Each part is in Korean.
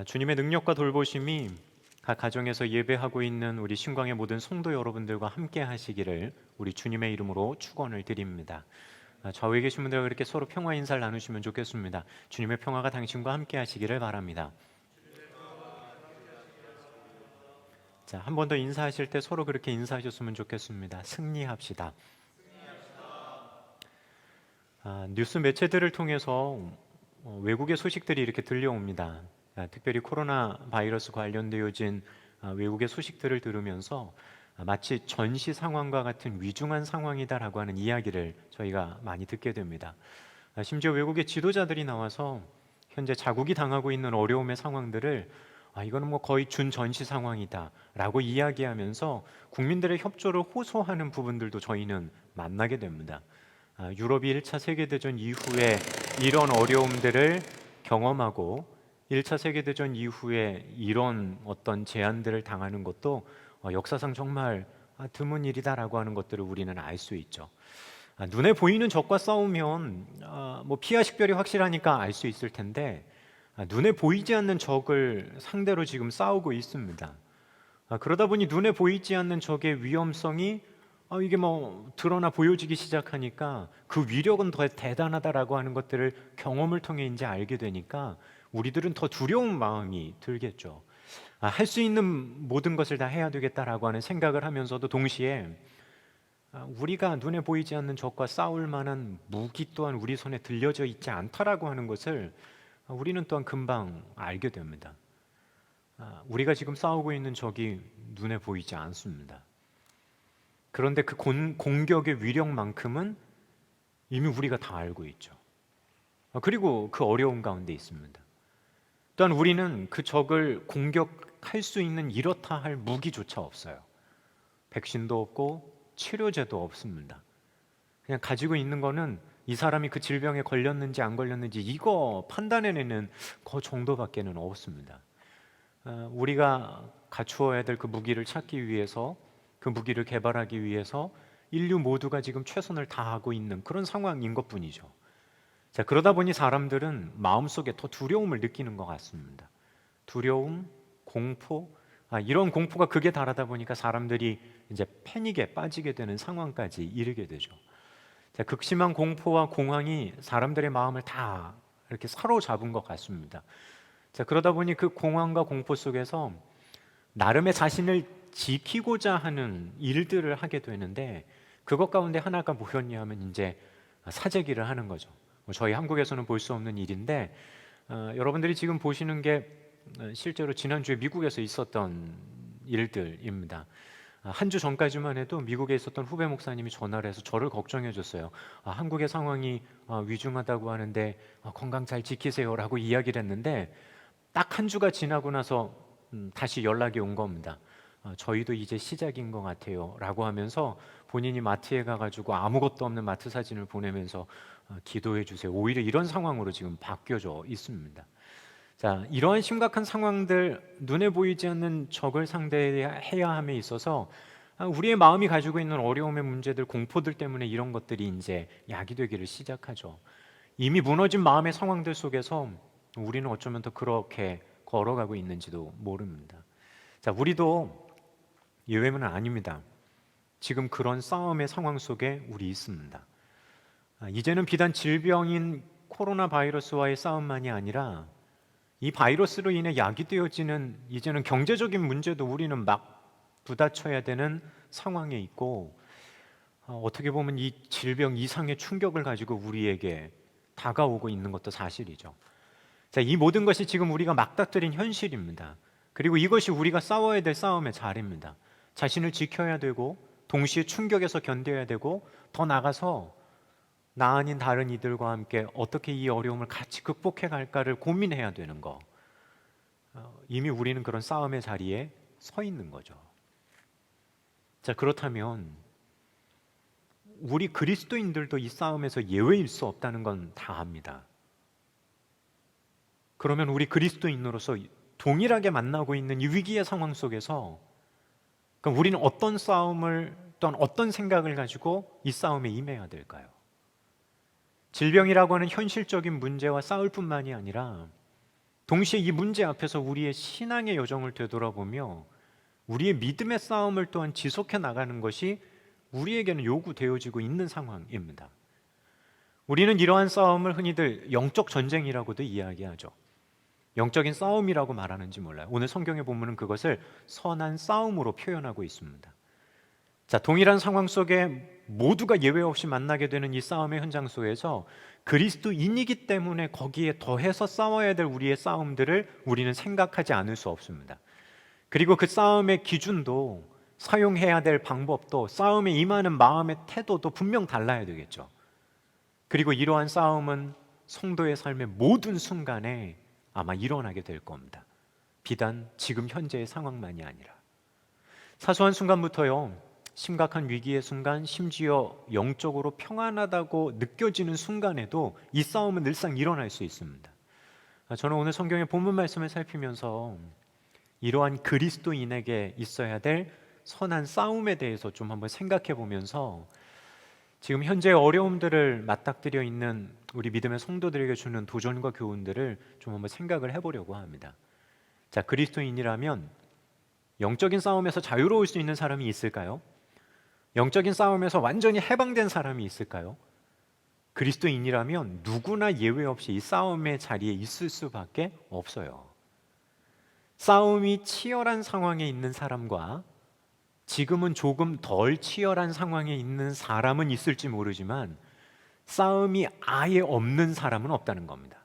주님의 능력과 돌보심이 각 가정에서 예배하고 있는 우리 신광의 모든 성도 여러분들과 함께 하시기를 우리 주님의 이름으로 축원을 드립니다. 좌우에 계신 분들과 그렇게 서로 평화 인사를 나누시면 좋겠습니다. 주님의 평화가 당신과 함께 하시기를 바랍니다. 자, 한 번 더 인사하실 때 서로 그렇게 인사하셨으면 좋겠습니다. 승리합시다. 뉴스 매체들을 통해서 외국의 소식들이 이렇게 들려옵니다. 특별히 코로나 바이러스 관련되어진 외국의 소식들을 들으면서 마치 전시 상황과 같은 위중한 상황이다라고 하는 이야기를 저희가 많이 듣게 됩니다. 심지어 외국의 지도자들이 나와서 현재 자국이 당하고 있는 어려움의 상황들을 이거는 뭐 거의 준전시 상황이다라고 이야기하면서 국민들의 협조를 호소하는 부분들도 저희는 만나게 됩니다. 유럽이 1차 세계대전 이후에 이런 어려움들을 경험하고 1차 세계대전 이후에 이런 어떤 제한들을 당하는 것도 역사상 정말 드문 일이다라고 하는 것들을 우리는 알 수 있죠. 눈에 보이는 적과 싸우면 뭐 피하 식별이 확실하니까 알 수 있을 텐데 눈에 보이지 않는 적을 상대로 지금 싸우고 있습니다. 그러다 보니 눈에 보이지 않는 적의 위험성이 이게 뭐 드러나 보여지기 시작하니까 그 위력은 더 대단하다라고 하는 것들을 경험을 통해 이제 알게 되니까 우리들은 더 두려운 마음이 들겠죠. 할 수 있는 모든 것을 다 해야 되겠다라고 하는 생각을 하면서도 동시에 우리가 눈에 보이지 않는 적과 싸울 만한 무기 또한 우리 손에 들려져 있지 않다라고 하는 것을 우리는 또한 금방 알게 됩니다. 우리가 지금 싸우고 있는 적이 눈에 보이지 않습니다. 그런데 그 공격의 위력만큼은 이미 우리가 다 알고 있죠. 그리고 그 어려운 가운데 있습니다. 또한 우리는 그 적을 공격할 수 있는 이렇다 할 무기조차 없어요. 백신도 없고 치료제도 없습니다. 그냥 가지고 있는 거는 이 사람이 그 질병에 걸렸는지 안 걸렸는지 이거 판단해내는 그 정도밖에는 없습니다. 우리가 갖추어야 될 그 무기를 찾기 위해서, 그 무기를 개발하기 위해서 인류 모두가 지금 최선을 다하고 있는 그런 상황인 것뿐이죠. 자, 그러다 보니 사람들은 마음속에 더 두려움을 느끼는 것 같습니다. 두려움, 공포, 이런 공포가 극에 달하다 보니까 사람들이 이제 패닉에 빠지게 되는 상황까지 이르게 되죠. 자, 극심한 공포와 공황이 사람들의 마음을 다 이렇게 사로잡은 것 같습니다. 자, 그러다 보니 그 공황과 공포 속에서 나름의 자신을 지키고자 하는 일들을 하게 되는데 그것 가운데 하나가 뭐였냐면 이제 사재기를 하는 거죠. 저희 한국에서는 볼 수 없는 일인데 여러분들이 지금 보시는 게 실제로 지난주에 미국에서 있었던 일들입니다. 한 주 전까지만 해도 미국에 있었던 후배 목사님이 전화를 해서 저를 걱정해 줬어요. 한국의 상황이 위중하다고 하는데 건강 잘 지키세요라고 이야기를 했는데 딱 한 주가 지나고 나서 다시 연락이 온 겁니다. 저희도 이제 시작인 것 같아요 라고 하면서 본인이 마트에 가가지고 아무것도 없는 마트 사진을 보내면서 기도해 주세요. 오히려 이런 상황으로 지금 바뀌어져 있습니다. 자, 이러한 심각한 상황들, 눈에 보이지 않는 적을 상대해야 함에 있어서 우리의 마음이 가지고 있는 어려움의 문제들, 공포들 때문에 이런 것들이 이제 야기되기를 시작하죠. 이미 무너진 마음의 상황들 속에서 우리는 어쩌면 더 그렇게 걸어가고 있는지도 모릅니다. 자, 우리도 예외는 아닙니다. 지금 그런 싸움의 상황 속에 우리 있습니다. 이제는 비단 질병인 코로나 바이러스와의 싸움만이 아니라 이 바이러스로 인해 야기되어지는 이제는 경제적인 문제도 우리는 막 부딪혀야 되는 상황에 있고 어떻게 보면 이 질병 이상의 충격을 가지고 우리에게 다가오고 있는 것도 사실이죠. 자, 이 모든 것이 지금 우리가 맞닥뜨린 현실입니다. 그리고 이것이 우리가 싸워야 될 싸움의 자리입니다. 자신을 지켜야 되고 동시에 충격에서 견뎌야 되고 더 나아가서 나 아닌 다른 이들과 함께 어떻게 이 어려움을 같이 극복해 갈까를 고민해야 되는 거. 이미 우리는 그런 싸움의 자리에 서 있는 거죠. 자, 그렇다면 우리 그리스도인들도 이 싸움에서 예외일 수 없다는 건 다 압니다. 그러면 우리 그리스도인으로서 동일하게 만나고 있는 이 위기의 상황 속에서 그럼 우리는 어떤 싸움을 또는 어떤 생각을 가지고 이 싸움에 임해야 될까요? 질병이라고 하는 현실적인 문제와 싸울 뿐만이 아니라 동시에 이 문제 앞에서 우리의 신앙의 여정을 되돌아보며 우리의 믿음의 싸움을 또한 지속해 나가는 것이 우리에게는 요구되어지고 있는 상황입니다. 우리는 이러한 싸움을 흔히들 영적 전쟁이라고도 이야기하죠. 영적인 싸움이라고 말하는지 몰라요. 오늘 성경의 본문은 그것을 선한 싸움으로 표현하고 있습니다. 자, 동일한 상황 속에 모두가 예외 없이 만나게 되는 이 싸움의 현장 속에서 그리스도인이기 때문에 거기에 더해서 싸워야 될 우리의 싸움들을 우리는 생각하지 않을 수 없습니다. 그리고 그 싸움의 기준도, 사용해야 될 방법도, 싸움에 임하는 마음의 태도도 분명 달라야 되겠죠. 그리고 이러한 싸움은 성도의 삶의 모든 순간에 아마 일어나게 될 겁니다. 비단 지금 현재의 상황만이 아니라 사소한 순간부터요, 심각한 위기의 순간, 심지어 영적으로 평안하다고 느껴지는 순간에도 이 싸움은 늘상 일어날 수 있습니다. 저는 오늘 성경의 본문 말씀을 살피면서 이러한 그리스도인에게 있어야 될 선한 싸움에 대해서 좀 한번 생각해 보면서 지금 현재 어려움들을 맞닥뜨려 있는 우리 믿음의 성도들에게 주는 도전과 교훈들을 좀 한번 생각을 해보려고 합니다. 자, 그리스도인이라면 영적인 싸움에서 자유로울 수 있는 사람이 있을까요? 영적인 싸움에서 완전히 해방된 사람이 있을까요? 그리스도인이라면 누구나 예외 없이 이 싸움의 자리에 있을 수밖에 없어요. 싸움이 치열한 상황에 있는 사람과 지금은 조금 덜 치열한 상황에 있는 사람은 있을지 모르지만 싸움이 아예 없는 사람은 없다는 겁니다.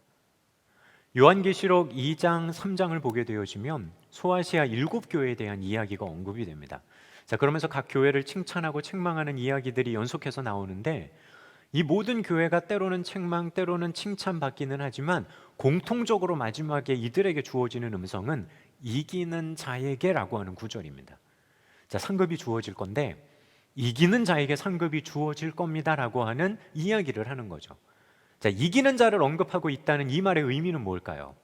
요한계시록 2장, 3장을 보게 되어지면 소아시아 7교회에 대한 이야기가 언급이 됩니다. 자, 그러면서 각 교회를 칭찬하고 책망하는 이야기들이 연속해서 나오는데 이 모든 교회가 때로는 책망, 때로는 칭찬받기는 하지만 공통적으로 마지막에 이들에게 주어지는 음성은 이기는 자에게라고 하는 구절입니다. 자, 상급이 주어질 건데 이기는 자에게 상급이 주어질 겁니다라고 하는 이야기를 하는 거죠. 자, 이기는 자를 언급하고 있다는 이 말의 의미는 뭘까요?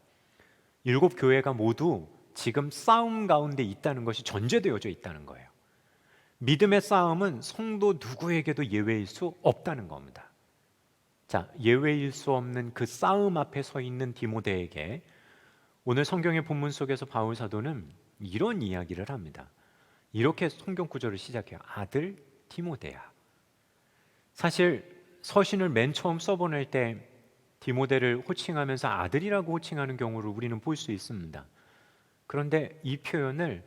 7교회가 모두 지금 싸움 가운데 있다는 것이 전제되어져 있다는 거예요. 믿음의 싸움은 성도 누구에게도 예외일 수 없다는 겁니다. 자, 예외일 수 없는 그 싸움 앞에 서 있는 디모데에게 오늘 성경의 본문 속에서 바울 사도는 이런 이야기를 합니다. 이렇게 성경 구절을 시작해요. 아들 디모데야. 사실 서신을 맨 처음 써보낼 때 디모데를 호칭하면서 아들이라고 호칭하는 경우를 우리는 볼 수 있습니다. 그런데 이 표현을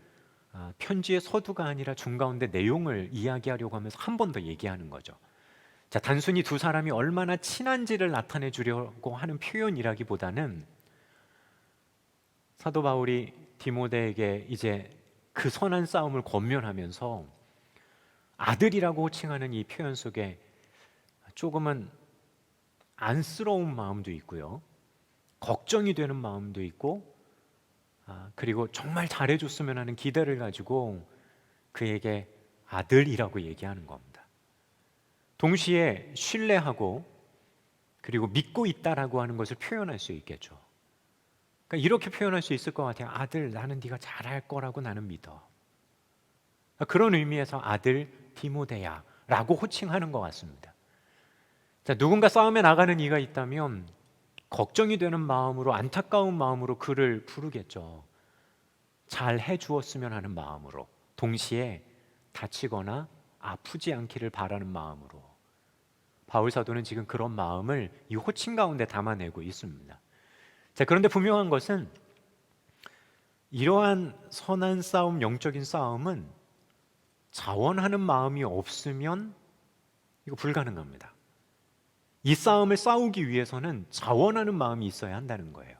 편지의 서두가 아니라 중가운데 내용을 이야기하려고 하면서 한 번 더 얘기하는 거죠. 자, 단순히 두 사람이 얼마나 친한지를 나타내 주려고 하는 표현이라기보다는 사도 바울이 디모데에게 이제 그 선한 싸움을 권면하면서 아들이라고 호칭하는 이 표현 속에 조금은 안쓰러운 마음도 있고요, 걱정이 되는 마음도 있고, 그리고 정말 잘해줬으면 하는 기대를 가지고 그에게 아들이라고 얘기하는 겁니다. 동시에 신뢰하고 그리고 믿고 있다라고 하는 것을 표현할 수 있겠죠. 그러니까 이렇게 표현할 수 있을 것 같아요. 아들, 나는 네가 잘할 거라고 나는 믿어. 그런 의미에서 아들 디모데야 라고 호칭하는 것 같습니다. 자, 누군가 싸움에 나가는 이가 있다면 걱정이 되는 마음으로, 안타까운 마음으로 그를 부르겠죠. 잘 해주었으면 하는 마음으로, 동시에 다치거나 아프지 않기를 바라는 마음으로. 바울 사도는 지금 그런 마음을 이 호칭 가운데 담아내고 있습니다. 자, 그런데 분명한 것은 이러한 선한 싸움, 영적인 싸움은 자원하는 마음이 없으면 이거 불가능합니다. 이 싸움을 싸우기 위해서는 자원하는 마음이 있어야 한다는 거예요.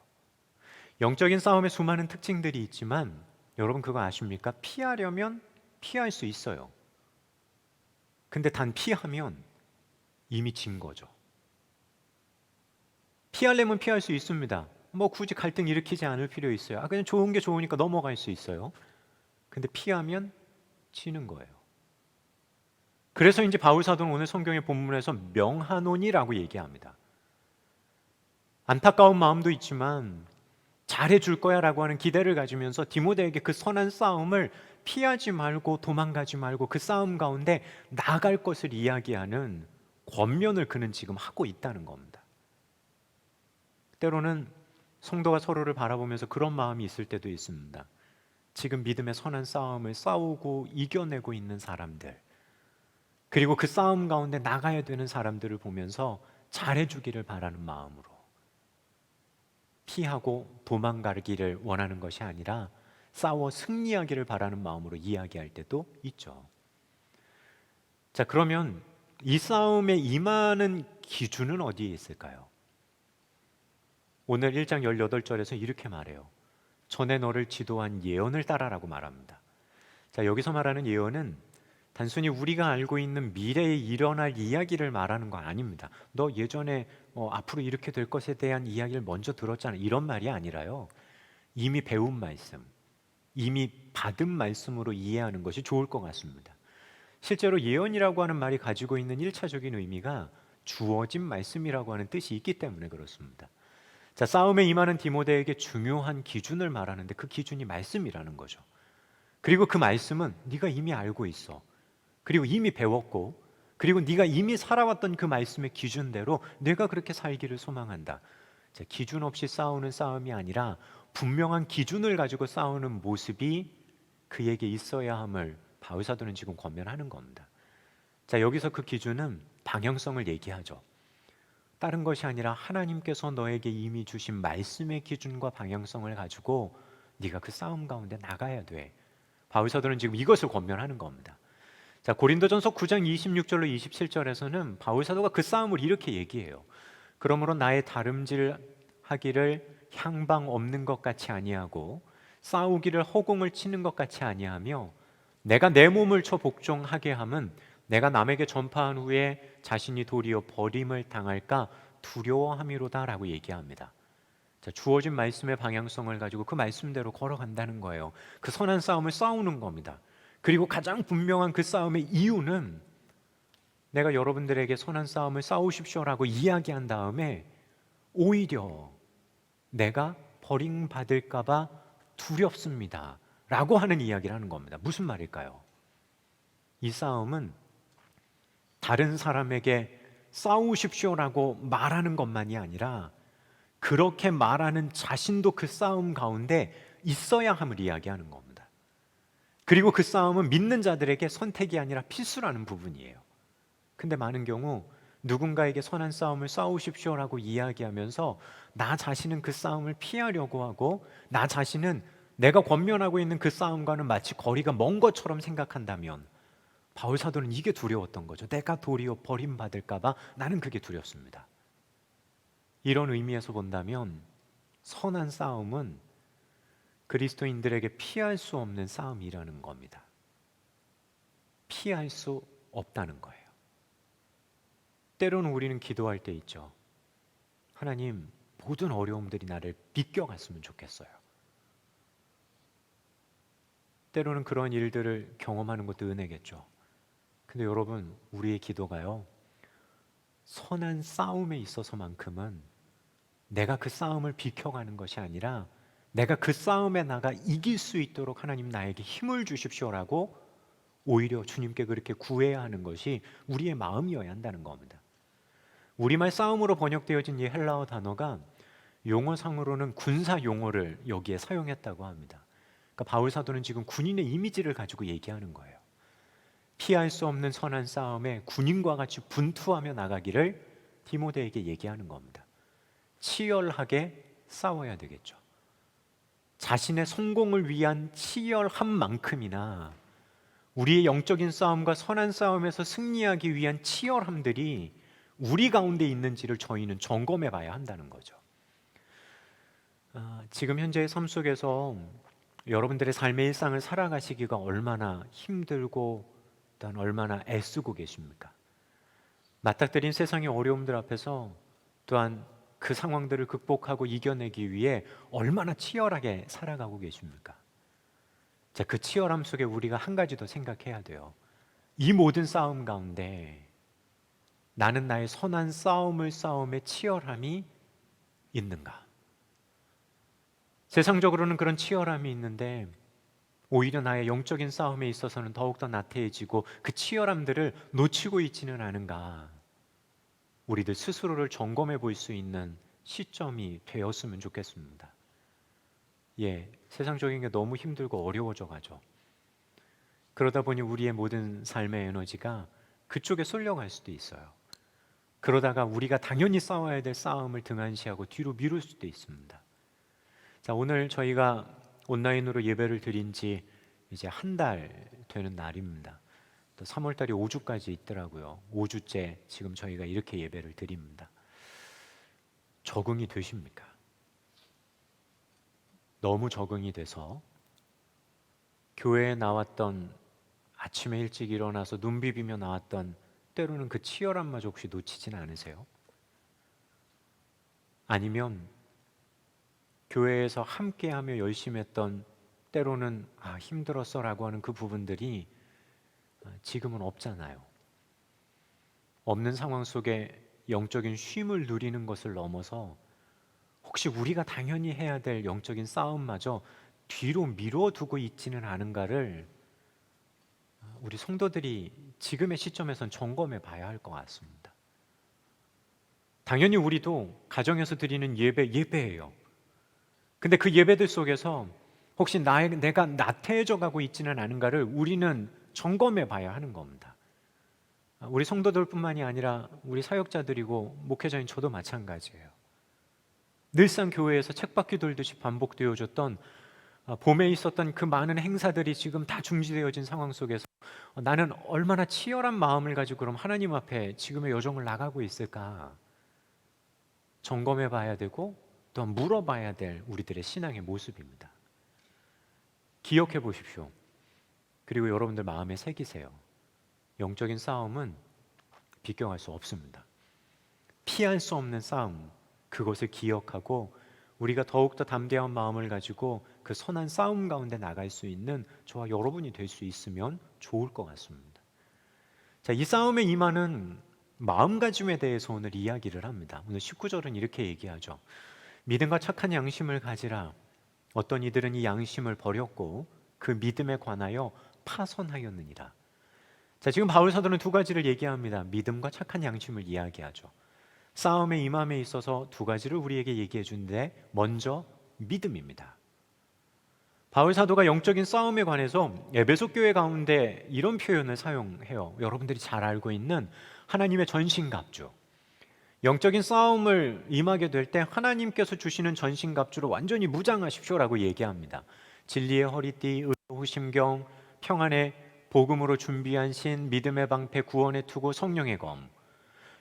영적인 싸움에 수많은 특징들이 있지만 여러분 그거 아십니까? 피하려면 피할 수 있어요. 근데 단 피하면 이미 진 거죠. 피하려면 피할 수 있습니다. 뭐 굳이 갈등 일으키지 않을 필요 있어요. 그냥 좋은 게 좋으니까 넘어갈 수 있어요. 근데 피하면 지는 거예요. 그래서 이제 바울 사도는 오늘 성경의 본문에서 명하노니라고 얘기합니다. 안타까운 마음도 있지만 잘해줄 거야 라고 하는 기대를 가지면서 디모데에게 그 선한 싸움을 피하지 말고 도망가지 말고 그 싸움 가운데 나아갈 것을 이야기하는 권면을 그는 지금 하고 있다는 겁니다. 때로는 성도가 서로를 바라보면서 그런 마음이 있을 때도 있습니다. 지금 믿음의 선한 싸움을 싸우고 이겨내고 있는 사람들, 그리고 그 싸움 가운데 나가야 되는 사람들을 보면서 잘해주기를 바라는 마음으로, 피하고 도망가기를 원하는 것이 아니라 싸워 승리하기를 바라는 마음으로 이야기할 때도 있죠. 자, 그러면 이 싸움에 임하는 기준은 어디에 있을까요? 오늘 1장 18절에서 이렇게 말해요. 전에 너를 지도한 예언을 따라라고 말합니다. 자, 여기서 말하는 예언은 단순히 우리가 알고 있는 미래에 일어날 이야기를 말하는 거 아닙니다. 너 예전에 앞으로 이렇게 될 것에 대한 이야기를 먼저 들었잖아, 이런 말이 아니라요, 이미 배운 말씀, 이미 받은 말씀으로 이해하는 것이 좋을 것 같습니다. 실제로 예언이라고 하는 말이 가지고 있는 1차적인 의미가 주어진 말씀이라고 하는 뜻이 있기 때문에 그렇습니다. 자, 싸움에 임하는 디모데에게 중요한 기준을 말하는데 그 기준이 말씀이라는 거죠. 그리고 그 말씀은 네가 이미 알고 있어. 그리고 이미 배웠고, 그리고 네가 이미 살아왔던 그 말씀의 기준대로 내가 그렇게 살기를 소망한다. 자, 기준 없이 싸우는 싸움이 아니라 분명한 기준을 가지고 싸우는 모습이 그에게 있어야 함을 바울 사도는 지금 권면하는 겁니다. 자, 여기서 그 기준은 방향성을 얘기하죠. 다른 것이 아니라 하나님께서 너에게 이미 주신 말씀의 기준과 방향성을 가지고 네가 그 싸움 가운데 나가야 돼. 바울 사도는 지금 이것을 권면하는 겁니다. 자, 고린도전서 9장 26절로 27절에서는 바울 사도가 그 싸움을 이렇게 얘기해요. 그러므로 나의 다름질하기를 향방 없는 것 같이 아니하고 싸우기를 허공을 치는 것 같이 아니하며 내가 내 몸을 쳐 복종하게 함은 내가 남에게 전파한 후에 자신이 도리어 버림을 당할까 두려워함이로다라고 얘기합니다. 자, 주어진 말씀의 방향성을 가지고 그 말씀대로 걸어간다는 거예요. 그 선한 싸움을 싸우는 겁니다. 그리고 가장 분명한 그 싸움의 이유는 내가 여러분들에게 선한 싸움을 싸우십시오라고 이야기한 다음에 오히려 내가 버림받을까 봐 두렵습니다 라고 하는 이야기를 하는 겁니다. 무슨 말일까요? 이 싸움은 다른 사람에게 싸우십시오라고 말하는 것만이 아니라 그렇게 말하는 자신도 그 싸움 가운데 있어야 함을 이야기하는 겁니다. 그리고 그 싸움은 믿는 자들에게 선택이 아니라 필수라는 부분이에요. 근데 많은 경우 누군가에게 선한 싸움을 싸우십시오라고 이야기하면서 나 자신은 그 싸움을 피하려고 하고 나 자신은 내가 권면하고 있는 그 싸움과는 마치 거리가 먼 것처럼 생각한다면 바울 사도는 이게 두려웠던 거죠. 내가 도리어 버림받을까 봐 나는 그게 두렵습니다. 이런 의미에서 본다면 선한 싸움은 그리스도인들에게 피할 수 없는 싸움이라는 겁니다. 피할 수 없다는 거예요. 때로는 우리는 기도할 때 있죠. 하나님, 모든 어려움들이 나를 비껴갔으면 좋겠어요. 때로는 그런 일들을 경험하는 것도 은혜겠죠. 근데 여러분, 우리의 기도가요, 선한 싸움에 있어서만큼은 내가 그 싸움을 비켜가는 것이 아니라 내가 그 싸움에 나가 이길 수 있도록 하나님 나에게 힘을 주십시오라고 오히려 주님께 그렇게 구해야 하는 것이 우리의 마음이어야 한다는 겁니다. 우리말 싸움으로 번역되어진 이 헬라어 단어가 용어상으로는 군사 용어를 여기에 사용했다고 합니다. 그러니까 바울 사도는 지금 군인의 이미지를 가지고 얘기하는 거예요. 피할 수 없는 선한 싸움에 군인과 같이 분투하며 나가기를 디모데에게 얘기하는 겁니다. 치열하게 싸워야 되겠죠. 자신의 성공을 위한 치열한 만큼이나 우리의 영적인 싸움과 선한 싸움에서 승리하기 위한 치열함들이 우리 가운데 있는지를 저희는 점검해 봐야 한다는 거죠. 지금 현재의 삶 속에서 여러분들의 삶의 일상을 살아가시기가 얼마나 힘들고 또한 얼마나 애쓰고 계십니까? 맞닥뜨린 세상의 어려움들 앞에서 또한 그 상황들을 극복하고 이겨내기 위해 얼마나 치열하게 살아가고 계십니까? 자, 그 치열함 속에 우리가 한 가지 더 생각해야 돼요. 이 모든 싸움 가운데 나는 나의 선한 싸움을 싸움에 치열함이 있는가? 세상적으로는 그런 치열함이 있는데 오히려 나의 영적인 싸움에 있어서는 더욱더 나태해지고 그 치열함들을 놓치고 있지는 않은가? 우리들 스스로를 점검해 볼 수 있는 시점이 되었으면 좋겠습니다. 세상적인 게 너무 힘들고 어려워져 가죠. 그러다 보니 우리의 모든 삶의 에너지가 그쪽에 쏠려갈 수도 있어요. 그러다가 우리가 당연히 싸워야 될 싸움을 등한시하고 뒤로 미룰 수도 있습니다. 자, 오늘 저희가 온라인으로 예배를 드린 지 이제 한 달 되는 날입니다. 또 3월 달이 5주까지 있더라고요. 5주째 지금 저희가 이렇게 예배를 드립니다. 적응이 되십니까? 너무 적응이 돼서 교회에 나왔던, 아침에 일찍 일어나서 눈 비비며 나왔던 때로는 그 치열함마저 혹시 놓치진 않으세요? 아니면 교회에서 함께하며 열심히 했던, 때로는 힘들었어 라고 하는 그 부분들이 지금은 없잖아요. 없는 상황 속에 영적인 쉼을 누리는 것을 넘어서 혹시 우리가 당연히 해야 될 영적인 싸움마저 뒤로 미뤄두고 있지는 않은가를 우리 성도들이 지금의 시점에선 점검해 봐야 할 것 같습니다. 당연히 우리도 가정에서 드리는 예배예요. 근데 그 예배들 속에서 혹시 내가 나태해져 가고 있지는 않은가를 우리는 점검해 봐야 하는 겁니다. 우리 성도들뿐만이 아니라 우리 사역자들이고 목회자인 저도 마찬가지예요. 늘상 교회에서 쳇바퀴 돌듯이 반복되어졌던 봄에 있었던 그 많은 행사들이 지금 다 중지되어진 상황 속에서 나는 얼마나 치열한 마음을 가지고 그럼 하나님 앞에 지금의 여정을 나가고 있을까 점검해 봐야 되고 또 물어봐야 될 우리들의 신앙의 모습입니다. 기억해 보십시오. 그리고 여러분들 마음에 새기세요. 영적인 싸움은 비껴갈 수 없습니다. 피할 수 없는 싸움, 그것을 기억하고 우리가 더욱더 담대한 마음을 가지고 그 선한 싸움 가운데 나갈 수 있는 저와 여러분이 될 수 있으면 좋을 것 같습니다. 자, 이 싸움에 임하는 마음가짐에 대해서 오늘 이야기를 합니다. 오늘 19절은 이렇게 얘기하죠. 믿음과 착한 양심을 가지라. 어떤 이들은 이 양심을 버렸고 그 믿음에 관하여 파선하였느니라. 자, 지금 바울 사도는 두 가지를 얘기합니다. 믿음과 착한 양심을 이야기하죠. 싸움의 임함에 있어서 두 가지를 우리에게 얘기해 주는데 먼저 믿음입니다. 바울 사도가 영적인 싸움에 관해서 에베소 교회 가운데 이런 표현을 사용해요. 여러분들이 잘 알고 있는 하나님의 전신갑주. 영적인 싸움을 임하게 될 때 하나님께서 주시는 전신갑주로 완전히 무장하십시오라고 얘기합니다. 진리의 허리띠, 의로 심경, 평안의 복음으로 준비한 신, 믿음의 방패, 구원의 투구, 성령의 검.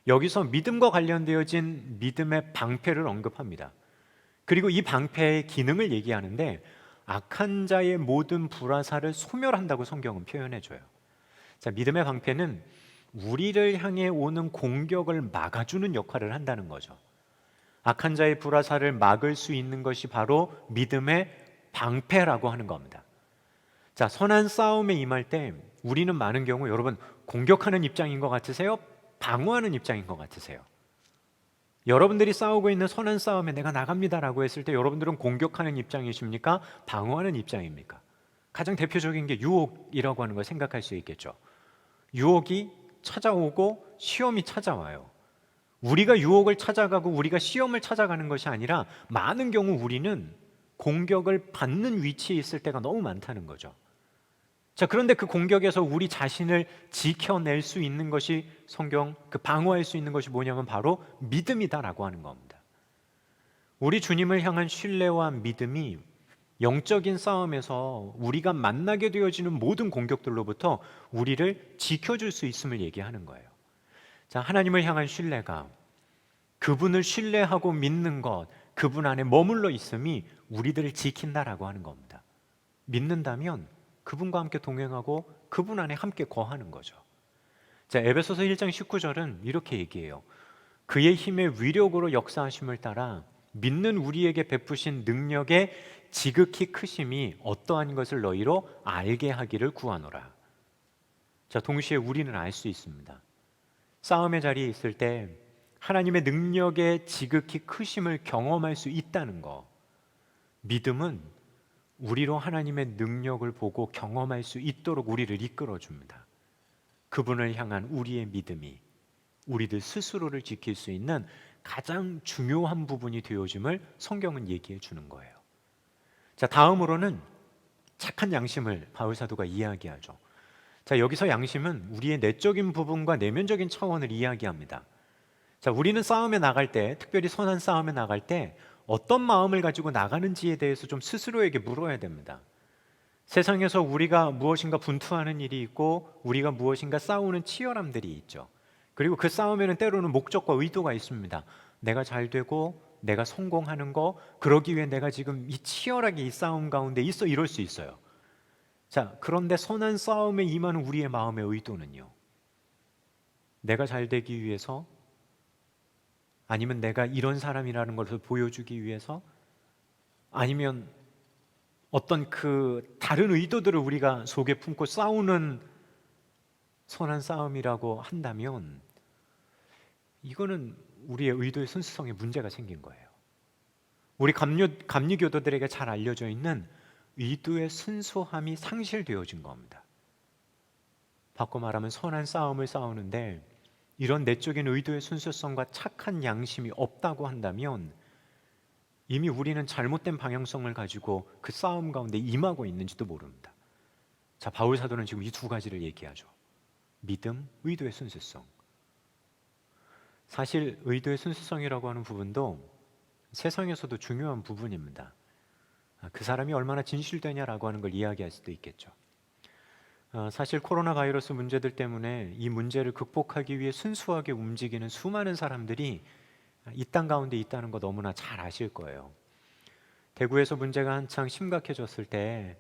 여기서 믿음과 관련되어진 믿음의 방패를 언급합니다. 그리고 이 방패의 기능을 얘기하는데 악한 자의 모든 불화살을 소멸한다고 성경은 표현해줘요. 자, 믿음의 방패는 우리를 향해 오는 공격을 막아주는 역할을 한다는 거죠. 악한 자의 불화살을 막을 수 있는 것이 바로 믿음의 방패라고 하는 겁니다. 자, 선한 싸움에 임할 때 우리는 많은 경우 여러분 공격하는 입장인 것 같으세요? 방어하는 입장인 것 같으세요? 여러분들이 싸우고 있는 선한 싸움에 내가 나갑니다라고 했을 때 여러분들은 공격하는 입장이십니까? 방어하는 입장입니까? 가장 대표적인 게 유혹이라고 하는 걸 생각할 수 있겠죠. 유혹이 찾아오고 시험이 찾아와요. 우리가 유혹을 찾아가고 우리가 시험을 찾아가는 것이 아니라 많은 경우 우리는 공격을 받는 위치에 있을 때가 너무 많다는 거죠. 자, 그런데 그 공격에서 우리 자신을 지켜낼 수 있는 것이 성경 그 방어할 수 있는 것이 뭐냐면 바로 믿음이다라고 하는 겁니다. 우리 주님을 향한 신뢰와 믿음이 영적인 싸움에서 우리가 만나게 되어지는 모든 공격들로부터 우리를 지켜줄 수 있음을 얘기하는 거예요. 자, 하나님을 향한 신뢰가 그분을 신뢰하고 믿는 것, 그분 안에 머물러 있음이 우리들을 지킨다라고 하는 겁니다. 믿는다면 그분과 함께 동행하고 그분 안에 함께 거하는 거죠. 자, 에베소서 1장 19절은 이렇게 얘기해요. 그의 힘의 위력으로 역사하심을 따라 믿는 우리에게 베푸신 능력의 지극히 크심이 어떠한 것을 너희로 알게 하기를 구하노라. 자, 동시에 우리는 알 수 있습니다. 싸움의 자리에 있을 때 하나님의 능력의 지극히 크심을 경험할 수 있다는 거. 믿음은 우리로 하나님의 능력을 보고 경험할 수 있도록 우리를 이끌어 줍니다. 그분을 향한 우리의 믿음이 우리들 스스로를 지킬 수 있는 가장 중요한 부분이 되어짐을 성경은 얘기해 주는 거예요. 자, 다음으로는 착한 양심을 바울 사도가 이야기하죠. 자, 여기서 양심은 우리의 내적인 부분과 내면적인 차원을 이야기합니다. 자, 우리는 싸움에 나갈 때, 특별히 선한 싸움에 나갈 때 어떤 마음을 가지고 나가는지에 대해서 좀 스스로에게 물어야 됩니다. 세상에서 우리가 무엇인가 분투하는 일이 있고 우리가 무엇인가 싸우는 치열함들이 있죠. 그리고 그 싸움에는 때로는 목적과 의도가 있습니다. 내가 잘 되고 내가 성공하는 거, 그러기 위해 내가 지금 이 치열하게 이 싸움 가운데 있어, 이럴 수 있어요. 자, 그런데 선한 싸움에 임하는 우리의 마음의 의도는요, 내가 잘 되기 위해서, 아니면 내가 이런 사람이라는 것을 보여주기 위해서, 아니면 어떤 그 다른 의도들을 우리가 속에 품고 싸우는 선한 싸움이라고 한다면 이거는 우리의 의도의 순수성에 문제가 생긴 거예요. 우리 감리교도들에게 잘 알려져 있는 의도의 순수함이 상실되어진 겁니다. 바꿔 말하면 선한 싸움을 싸우는데 이런 내적인 의도의 순수성과 착한 양심이 없다고 한다면 이미 우리는 잘못된 방향성을 가지고 그 싸움 가운데 임하고 있는지도 모릅니다. 자, 바울 사도는 지금 이 두 가지를 얘기하죠. 믿음, 의도의 순수성. 사실 의도의 순수성이라고 하는 부분도 세상에서도 중요한 부분입니다. 그 사람이 얼마나 진실되냐라고 하는 걸 이야기할 수도 있겠죠. 사실 코로나 바이러스 문제들 때문에 이 문제를 극복하기 위해 순수하게 움직이는 수많은 사람들이 이 땅 가운데 있다는 거 너무나 잘 아실 거예요. 대구에서 문제가 한창 심각해졌을 때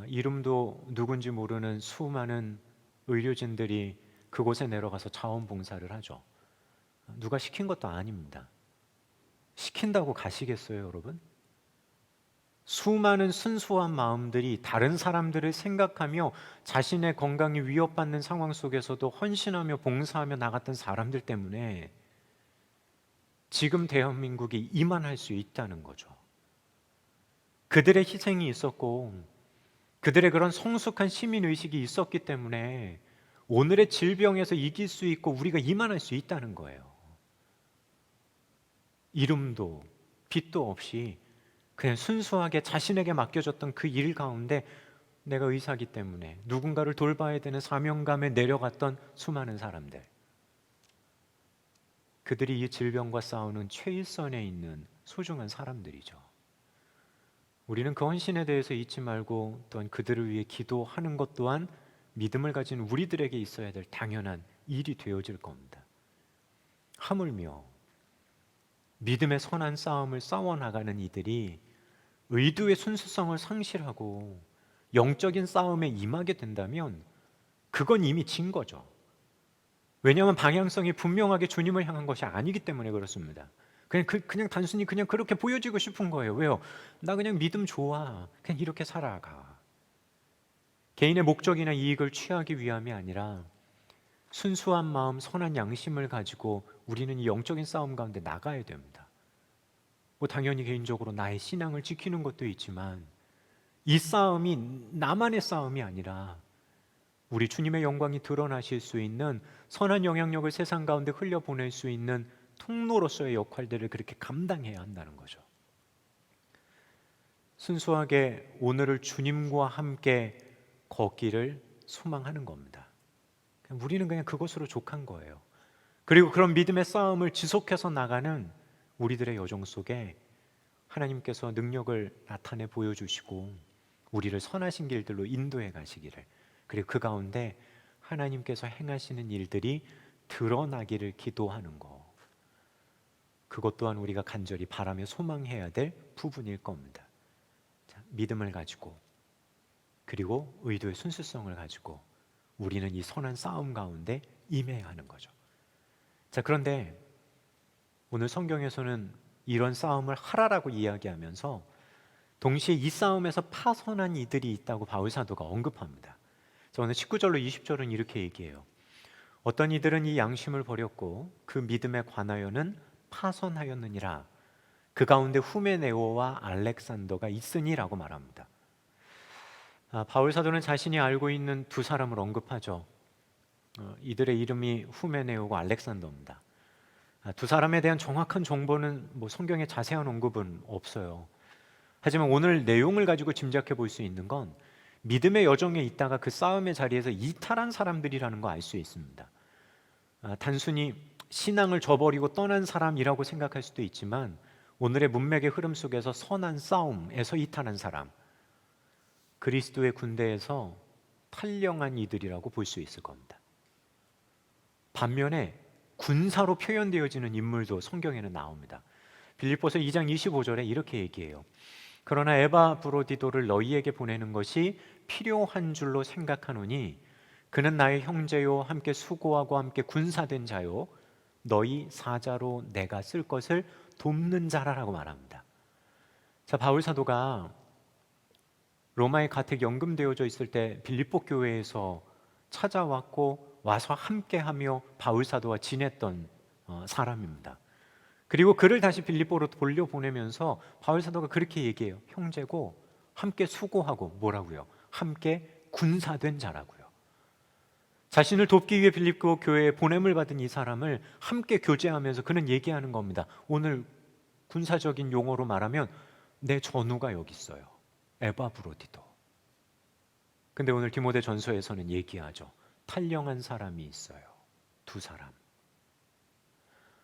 이름도 누군지 모르는 수많은 의료진들이 그곳에 내려가서 자원봉사를 하죠. 누가 시킨 것도 아닙니다. 시킨다고 가시겠어요, 여러분? 수많은 순수한 마음들이 다른 사람들을 생각하며 자신의 건강이 위협받는 상황 속에서도 헌신하며 봉사하며 나갔던 사람들 때문에 지금 대한민국이 이만할 수 있다는 거죠. 그들의 희생이 있었고 그들의 그런 성숙한 시민의식이 있었기 때문에 오늘의 질병에서 이길 수 있고 우리가 이만할 수 있다는 거예요. 이름도 빛도 없이 그냥 순수하게 자신에게 맡겨졌던 그 일 가운데 내가 의사기 때문에 누군가를 돌봐야 되는 사명감에 내려갔던 수많은 사람들, 그들이 이 질병과 싸우는 최일선에 있는 소중한 사람들이죠. 우리는 그 헌신에 대해서 잊지 말고 또한 그들을 위해 기도하는 것 또한 믿음을 가진 우리들에게 있어야 될 당연한 일이 되어질 겁니다. 하물며 믿음의 선한 싸움을 싸워나가는 이들이 의도의 순수성을 상실하고 영적인 싸움에 임하게 된다면 그건 이미 진 거죠. 왜냐하면 방향성이 분명하게 주님을 향한 것이 아니기 때문에 그렇습니다. 그냥 단순히 그냥 그렇게 보여지고 싶은 거예요. 왜요? 나 그냥 믿음 좋아. 그냥 이렇게 살아가. 개인의 목적이나 이익을 취하기 위함이 아니라 순수한 마음, 선한 양심을 가지고 우리는 이 영적인 싸움 가운데 나가야 됩니다. 뭐 당연히 개인적으로 나의 신앙을 지키는 것도 있지만 이 싸움이 나만의 싸움이 아니라 우리 주님의 영광이 드러나실 수 있는 선한 영향력을 세상 가운데 흘려보낼 수 있는 통로로서의 역할들을 그렇게 감당해야 한다는 거죠. 순수하게 오늘을 주님과 함께 걷기를 소망하는 겁니다. 우리는 그냥 그것으로 족한 거예요. 그리고 그런 믿음의 싸움을 지속해서 나가는 우리들의 여정 속에 하나님께서 능력을 나타내 보여주시고 우리를 선하신 길들로 인도해 가시기를, 그리고 그 가운데 하나님께서 행하시는 일들이 드러나기를 기도하는 것, 그것 또한 우리가 간절히 바라며 소망해야 될 부분일 겁니다. 자, 믿음을 가지고 그리고 의도의 순수성을 가지고 우리는 이 선한 싸움 가운데 임해야 하는 거죠. 자, 그런데 오늘 성경에서는 이런 싸움을 하라라고 이야기하면서 동시에 이 싸움에서 파선한 이들이 있다고 바울 사도가 언급합니다. 자, 오늘 19절로 20절은 이렇게 얘기해요. 어떤 이들은 이 양심을 버렸고 그 믿음에 관하여는 파선하였느니라. 그 가운데 후메네오와 알렉산더가 있으니라고 말합니다. 바울 사도는 자신이 알고 있는 두 사람을 언급하죠. 이들의 이름이 후메네오고 알렉산더입니다. 두 사람에 대한 정확한 정보는 성경에 자세한 언급은 없어요. 하지만 오늘 내용을 가지고 짐작해 볼 수 있는 건 믿음의 여정에 있다가 그 싸움의 자리에서 이탈한 사람들이라는 거 알 수 있습니다. 단순히 신앙을 저버리고 떠난 사람이라고 생각할 수도 있지만 오늘의 문맥의 흐름 속에서 선한 싸움에서 이탈한 사람, 그리스도의 군대에서 탈령한 이들이라고 볼 수 있을 겁니다. 반면에 군사로 표현되어지는 인물도 성경에는 나옵니다. 빌립보서 2장 25절에 이렇게 얘기해요. 그러나 에바브로디도를 너희에게 보내는 것이 필요한 줄로 생각하노니 그는 나의 형제요 함께 수고하고 함께 군사된 자요 너희 사자로 내가 쓸 것을 돕는 자라라고 말합니다. 자, 바울 사도가 로마에 가택 연금되어져 있을 때 빌립보 교회에서 찾아왔고 와서 함께하며 바울 사도와 지냈던 사람입니다. 그리고 그를 다시 빌립보로 돌려보내면서 바울 사도가 그렇게 얘기해요. 형제고 함께 수고하고 뭐라고요? 함께 군사된 자라고요. 자신을 돕기 위해 빌립보 교회에 보냄을 받은 이 사람을 함께 교제하면서 그는 얘기하는 겁니다. 오늘 군사적인 용어로 말하면 내 전우가 여기 있어요. 에바브로디도. 근데 오늘 디모데 전서에서는 얘기하죠. 탈령한 사람이 있어요. 두 사람.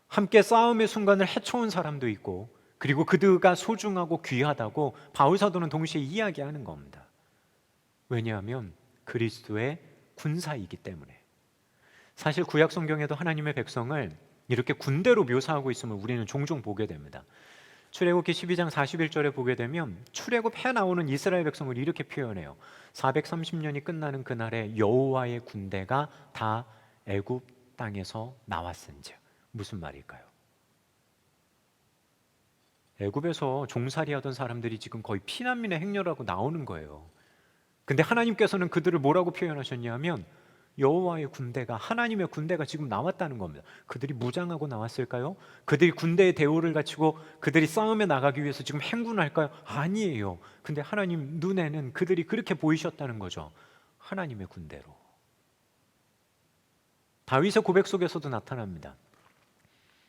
함께 싸움의 순간을 헤쳐온 사람도 있고 그리고 그들가 소중하고 귀하다고 바울 사도는 동시에 이야기하는 겁니다. 왜냐하면 그리스도의 군사이기 때문에. 사실 구약 성경에도 하나님의 백성을 이렇게 군대로 묘사하고 있음을 우리는 종종 보게 됩니다. 출애굽기 12장 41절에 보게 되면 출애굽해 나오는 이스라엘 백성을 이렇게 표현해요. 430년이 끝나는 그날에 여호와의 군대가 다 애굽 땅에서 나왔은즉. 무슨 말일까요? 애굽에서 종살이하던 사람들이 지금 거의 피난민의 행렬하고 나오는 거예요. 근데 하나님께서는 그들을 뭐라고 표현하셨냐면 여호와의 군대가, 하나님의 군대가 지금 나왔다는 겁니다. 그들이 무장하고 나왔을까요? 그들이 군대의 대우를 갖추고 그들이 싸움에 나가기 위해서 지금 행군할까요? 아니에요. 근데 하나님 눈에는 그들이 그렇게 보이셨다는 거죠. 하나님의 군대로. 다윗의 고백 속에서도 나타납니다.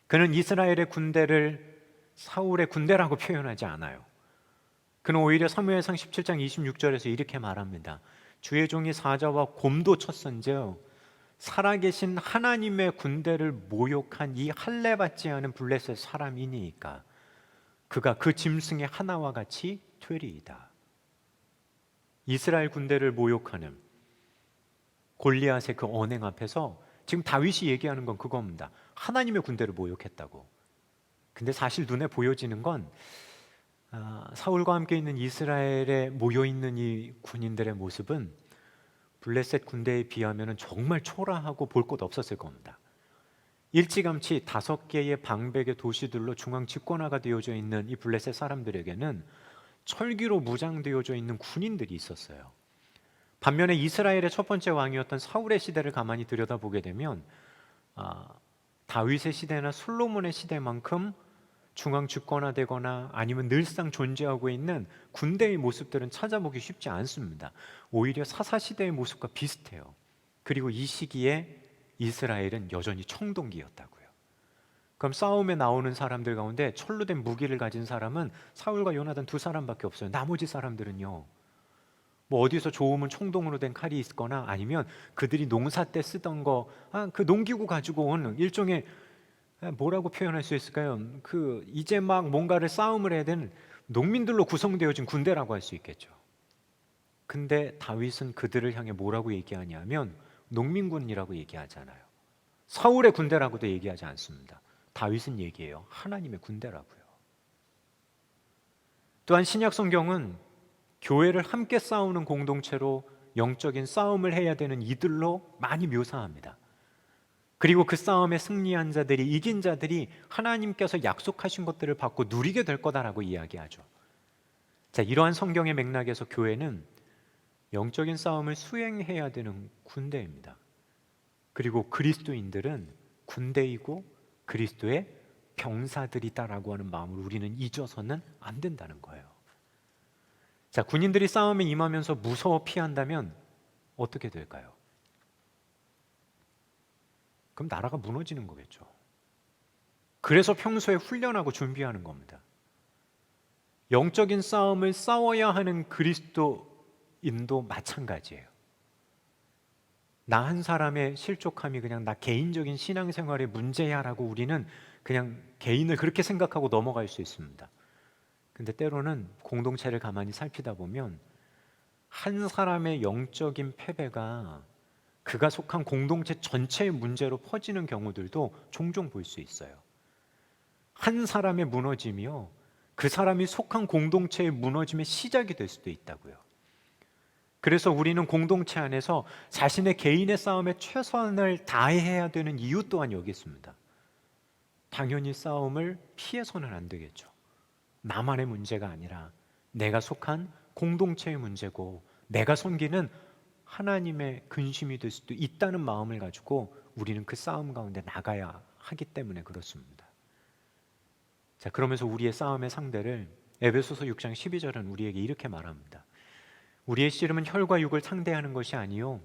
그는 이스라엘의 군대를 사울의 군대라고 표현하지 않아요. 그는 오히려 사무엘상 17장 26절에서 이렇게 말합니다. 주의 종이 사자와 곰도 쳤은즉 살아계신 하나님의 군대를 모욕한 이 할례받지 않은 블레셋 사람이니까 그가 그 짐승의 하나와 같이 되리이다. 이스라엘 군대를 모욕하는 골리앗의 그 언행 앞에서 지금 다윗이 얘기하는 건 그겁니다. 하나님의 군대를 모욕했다고. 근데 사실 눈에 보여지는 건 사울과 함께 있는 이스라엘에 모여있는 이 군인들의 모습은 블레셋 군대에 비하면 정말 초라하고 볼 것 없었을 겁니다. 일찌감치 5개의 방백의 도시들로 중앙 집권화가 되어져 있는 이 블레셋 사람들에게는 철기로 무장되어져 있는 군인들이 있었어요. 반면에 이스라엘의 첫 번째 왕이었던 사울의 시대를 가만히 들여다보게 되면 다윗의 시대나 솔로몬의 시대만큼 중앙 집권화되거나 아니면 늘상 존재하고 있는 군대의 모습들은 찾아보기 쉽지 않습니다. 오히려 사사시대의 모습과 비슷해요. 그리고 이 시기에 이스라엘은 여전히 청동기였다고요. 그럼 싸움에 나오는 사람들 가운데 철로 된 무기를 가진 사람은 사울과 요나단 두 사람밖에 없어요. 나머지 사람들은요, 뭐 어디서 좋으면 청동으로 된 칼이 있거나 아니면 그들이 농사 때 쓰던 거, 그 농기구 가지고 온 일종의, 뭐라고 표현할 수 있을까요? 이제 막 뭔가를 싸움을 해야 되는 농민들로 구성되어진 군대라고 할 수 있겠죠. 근데 다윗은 그들을 향해 뭐라고 얘기하냐면 농민군이라고 얘기하잖아요. 사울의 군대라고도 얘기하지 않습니다. 다윗은 얘기해요. 하나님의 군대라고요. 또한 신약 성경은 교회를 함께 싸우는 공동체로 영적인 싸움을 해야 되는 이들로 많이 묘사합니다. 그리고 그 싸움에 승리한 자들이, 이긴 자들이 하나님께서 약속하신 것들을 받고 누리게 될 거다라고 이야기하죠. 자, 이러한 성경의 맥락에서 교회는 영적인 싸움을 수행해야 되는 군대입니다. 그리고 그리스도인들은 군대이고 그리스도의 병사들이다라고 하는 마음을 우리는 잊어서는 안 된다는 거예요. 자, 군인들이 싸움에 임하면서 무서워 피한다면 어떻게 될까요? 그럼 나라가 무너지는 거겠죠. 그래서 평소에 훈련하고 준비하는 겁니다. 영적인 싸움을 싸워야 하는 그리스도인도 마찬가지예요. 나 한 사람의 실족함이 그냥 나 개인적인 신앙생활의 문제야라고 우리는 그냥 개인을 그렇게 생각하고 넘어갈 수 있습니다. 근데 때로는 공동체를 가만히 살피다 보면 한 사람의 영적인 패배가 그가 속한 공동체 전체의 문제로 퍼지는 경우들도 종종 볼 수 있어요. 한 사람의 무너짐이요, 그 사람이 속한 공동체의 무너짐의 시작이 될 수도 있다고요. 그래서 우리는 공동체 안에서 자신의 개인의 싸움에 최선을 다해야 되는 이유 또한 여기 있습니다. 당연히 싸움을 피해서는 안 되겠죠. 나만의 문제가 아니라 내가 속한 공동체의 문제고 내가 섬기는 하나님의 근심이 될 수도 있다는 마음을 가지고 우리는 그 싸움 가운데 나가야 하기 때문에 그렇습니다. 자, 그러면서 우리의 싸움의 상대를 에베소서 6장 12절은 우리에게 이렇게 말합니다. 우리의 씨름은 혈과 육을 상대하는 것이 아니요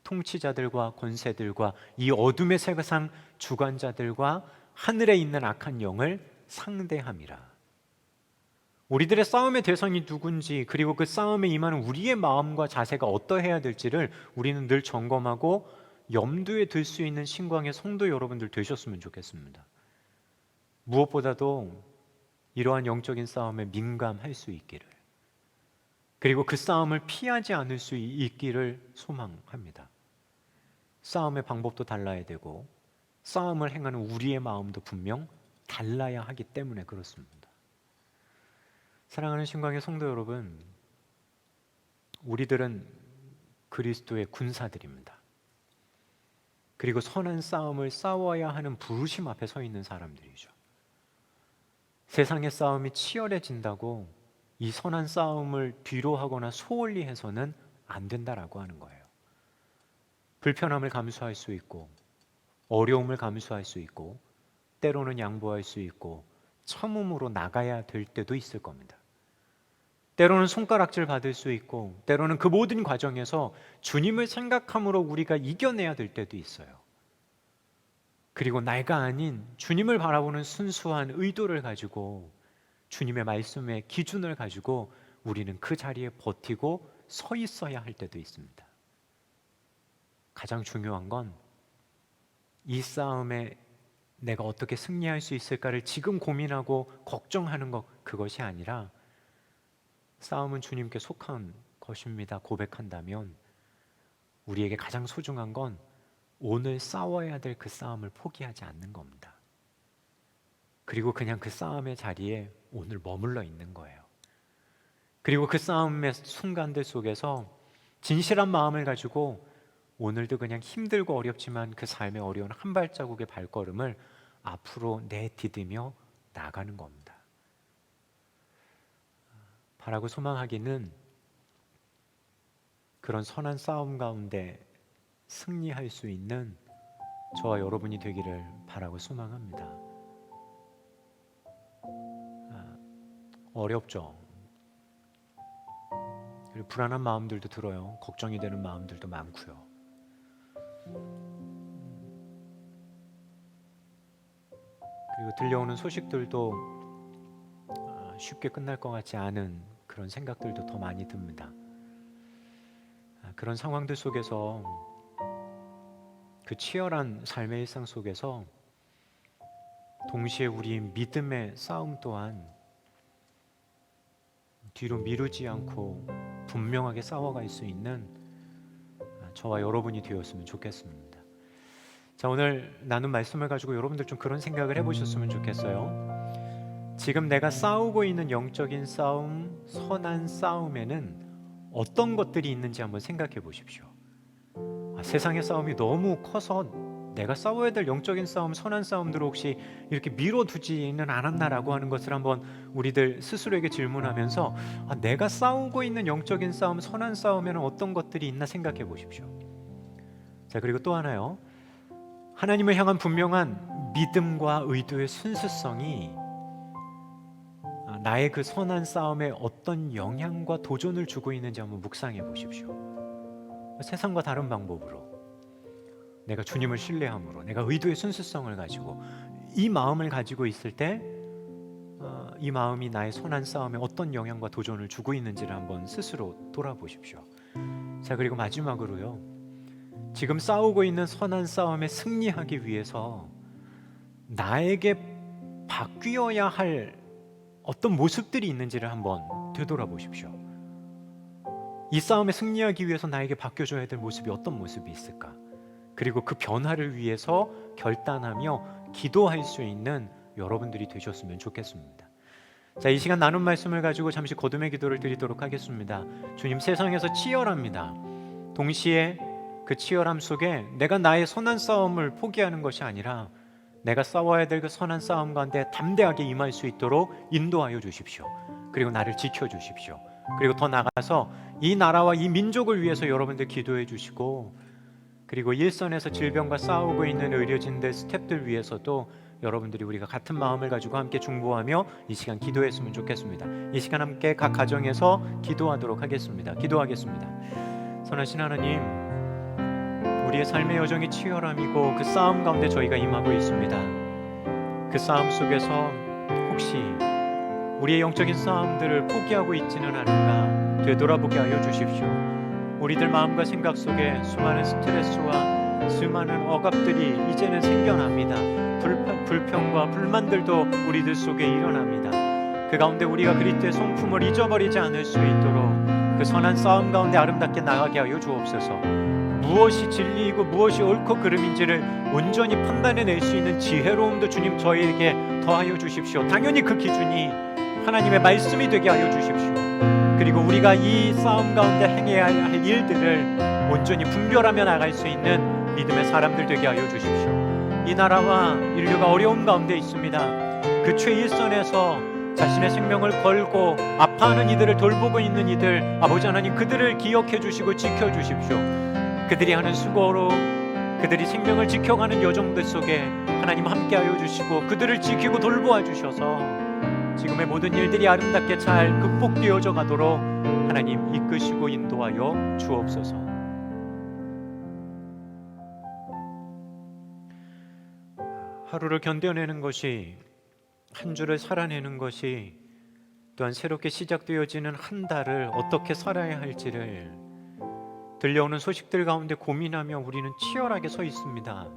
통치자들과 권세들과 이 어둠의 세상 주관자들과 하늘에 있는 악한 영을 상대함이라. 우리들의 싸움의 대상이 누군지, 그리고 그 싸움에 임하는 우리의 마음과 자세가 어떠해야 될지를 우리는 늘 점검하고 염두에 둘 수 있는 신광의 성도 여러분들 되셨으면 좋겠습니다. 무엇보다도 이러한 영적인 싸움에 민감할 수 있기를, 그리고 그 싸움을 피하지 않을 수 있기를 소망합니다. 싸움의 방법도 달라야 되고 싸움을 행하는 우리의 마음도 분명 달라야 하기 때문에 그렇습니다. 사랑하는 신광의 성도 여러분, 우리들은 그리스도의 군사들입니다. 그리고 선한 싸움을 싸워야 하는 부르심 앞에 서 있는 사람들이죠. 세상의 싸움이 치열해진다고 이 선한 싸움을 뒤로 하거나 소홀히 해서는 안 된다라고 하는 거예요. 불편함을 감수할 수 있고 어려움을 감수할 수 있고 때로는 양보할 수 있고 참음으로 나가야 될 때도 있을 겁니다. 때로는 손가락질 받을 수 있고 때로는 그 모든 과정에서 주님을 생각함으로 우리가 이겨내야 될 때도 있어요. 그리고 내가 아닌 주님을 바라보는 순수한 의도를 가지고 주님의 말씀의 기준을 가지고 우리는 그 자리에 버티고 서 있어야 할 때도 있습니다. 가장 중요한 건 이 싸움에 내가 어떻게 승리할 수 있을까를 지금 고민하고 걱정하는 것, 그것이 아니라 싸움은 주님께 속한 것입니다 고백한다면 우리에게 가장 소중한 건 오늘 싸워야 될 그 싸움을 포기하지 않는 겁니다. 그리고 그냥 그 싸움의 자리에 오늘 머물러 있는 거예요. 그리고 그 싸움의 순간들 속에서 진실한 마음을 가지고 오늘도 그냥 힘들고 어렵지만 그 삶의 어려운 한 발자국의 발걸음을 앞으로 내디디며 나가는 겁니다. 바라고 소망하기는 그런 선한 싸움 가운데 승리할 수 있는 저와 여러분이 되기를 바라고 소망합니다. 어렵죠. 그리고 불안한 마음들도 들어요. 걱정이 되는 마음들도 많고요. 그리고 들려오는 소식들도 쉽게 끝날 것 같지 않은 그런 생각들도 더 많이 듭니다. 그런 상황들 속에서 그 치열한 삶의 일상 속에서 동시에 우리 믿음의 싸움 또한 뒤로 미루지 않고 분명하게 싸워갈 수 있는 저와 여러분이 되었으면 좋겠습니다. 자, 오늘 나눈 말씀을 가지고 여러분들 좀 그런 생각을 해보셨으면 좋겠어요. 지금 내가 싸우고 있는 영적인 싸움, 선한 싸움에는 어떤 것들이 있는지 한번 생각해 보십시오. 세상의 싸움이 너무 커서 내가 싸워야 될 영적인 싸움, 선한 싸움들을 혹시 이렇게 미뤄두지는 않았나라고 하는 것을 한번 우리들 스스로에게 질문하면서 내가 싸우고 있는 영적인 싸움, 선한 싸움에는 어떤 것들이 있나 생각해 보십시오. 자, 그리고 또 하나요. 하나님을 향한 분명한 믿음과 의도의 순수성이 나의 그 선한 싸움에 어떤 영향과 도전을 주고 있는지 한번 묵상해 보십시오. 세상과 다른 방법으로 내가 주님을 신뢰함으로 내가 의도의 순수성을 가지고 이 마음을 가지고 있을 때 이 마음이 나의 선한 싸움에 어떤 영향과 도전을 주고 있는지를 한번 스스로 돌아보십시오. 자, 그리고 마지막으로요, 지금 싸우고 있는 선한 싸움에 승리하기 위해서 나에게 바뀌어야 할 어떤 모습들이 있는지를 한번 되돌아보십시오. 이 싸움에 승리하기 위해서 나에게 바뀌어줘야 될 모습이 어떤 모습이 있을까? 그리고 그 변화를 위해서 결단하며 기도할 수 있는 여러분들이 되셨으면 좋겠습니다. 자, 이 시간 나눈 말씀을 가지고 잠시 거듭의 기도를 드리도록 하겠습니다. 주님, 세상에서 치열합니다. 동시에 그 치열함 속에 내가 나의 선한 싸움을 포기하는 것이 아니라 내가 싸워야 될 그 선한 싸움 가운데 담대하게 임할 수 있도록 인도하여 주십시오. 그리고 나를 지켜주십시오. 그리고 더 나아가서 이 나라와 이 민족을 위해서 여러분들 기도해 주시고, 그리고 일선에서 질병과 싸우고 있는 의료진들, 스태프들 위해서도 여러분들이 우리가 같은 마음을 가지고 함께 중보하며 이 시간 기도했으면 좋겠습니다. 이 시간 함께 각 가정에서 기도하도록 하겠습니다. 기도하겠습니다. 선하신 하나님, 우리의 삶의 여정이 치열함이고 그 싸움 가운데 저희가 임하고 있습니다. 그 싸움 속에서 혹시 우리의 영적인 싸움들을 포기하고 있지는 않은가 되돌아보게 하여 주십시오. 우리들 마음과 생각 속에 수많은 스트레스와 수많은 억압들이 이제는 생겨납니다. 불평과 불만들도 우리들 속에 일어납니다. 그 가운데 우리가 그리스도의 성품을 잊어버리지 않을 수 있도록 그 선한 싸움 가운데 아름답게 나가게 하여 주옵소서. 무엇이 진리이고 무엇이 옳고 그름인지를 온전히 판단해낼 수 있는 지혜로움도 주님 저희에게 더하여 주십시오. 당연히 그 기준이 하나님의 말씀이 되게 하여 주십시오. 그리고 우리가 이 싸움 가운데 행해야 할 일들을 온전히 분별하며 나갈 수 있는 믿음의 사람들 되게 하여 주십시오. 이 나라와 인류가 어려운 가운데 있습니다. 그 최일선에서 자신의 생명을 걸고 아파하는 이들을 돌보고 있는 이들, 아버지 하나님, 그들을 기억해 주시고 지켜 주십시오. 그들이 하는 수고로 그들이 생명을 지켜가는 여정들 속에 하나님 함께하여 주시고 그들을 지키고 돌보아 주셔서 지금의 모든 일들이 아름답게 잘 극복되어져 가도록 하나님 이끄시고 인도하여 주옵소서. 하루를 견뎌내는 것이, 한 주를 살아내는 것이, 또한 새롭게 시작되어지는 한 달을 어떻게 살아야 할지를 들려오는 소식들 가운데 고민하며 우리는 치열하게 서 있습니다.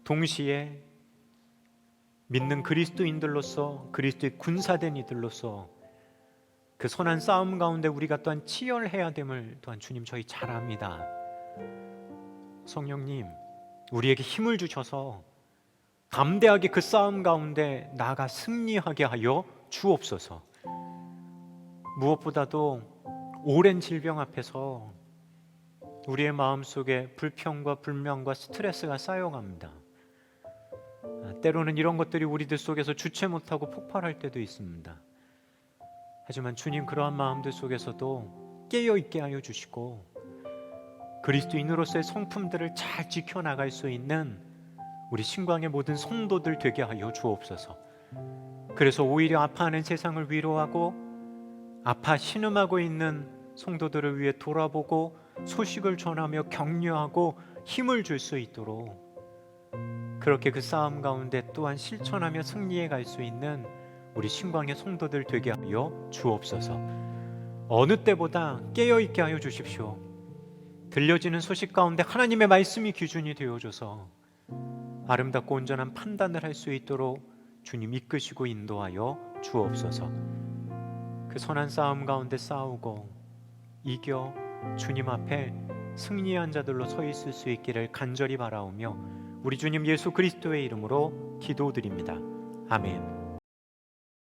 동시에 믿는 그리스도인들로서, 그리스도의 군사된 이들로서 그 선한 싸움 가운데 우리가 또한 치열해야 됨을 또한 주님 저희 잘 압니다. 성령님, 우리에게 힘을 주셔서 담대하게 그 싸움 가운데 나아가 승리하게 하여 주옵소서. 무엇보다도 오랜 질병 앞에서 우리의 마음속에 불평과 불명과 스트레스가 쌓여갑니다. 때로는 이런 것들이 우리들 속에서 주체 못하고 폭발할 때도 있습니다. 하지만 주님, 그러한 마음들 속에서도 깨어있게 하여 주시고 그리스도인으로서의 성품들을 잘 지켜나갈 수 있는 우리 신광의 모든 성도들 되게 하여 주옵소서. 그래서 오히려 아파하는 세상을 위로하고 아파 신음하고 있는 성도들을 위해 돌아보고 소식을 전하며 격려하고 힘을 줄 수 있도록, 그렇게 그 싸움 가운데 또한 실천하며 승리해 갈 수 있는 우리 신광의 성도들 되게 하여 주옵소서. 어느 때보다 깨어있게 하여 주십시오. 들려지는 소식 가운데 하나님의 말씀이 기준이 되어줘서 아름답고 온전한 판단을 할 수 있도록 주님 이끄시고 인도하여 주옵소서. 그 선한 싸움 가운데 싸우고 이겨 주님 앞에 승리한 자들로 서 있을 수 있기를 간절히 바라오며 우리 주님 예수 그리스도의 이름으로 기도드립니다. 아멘.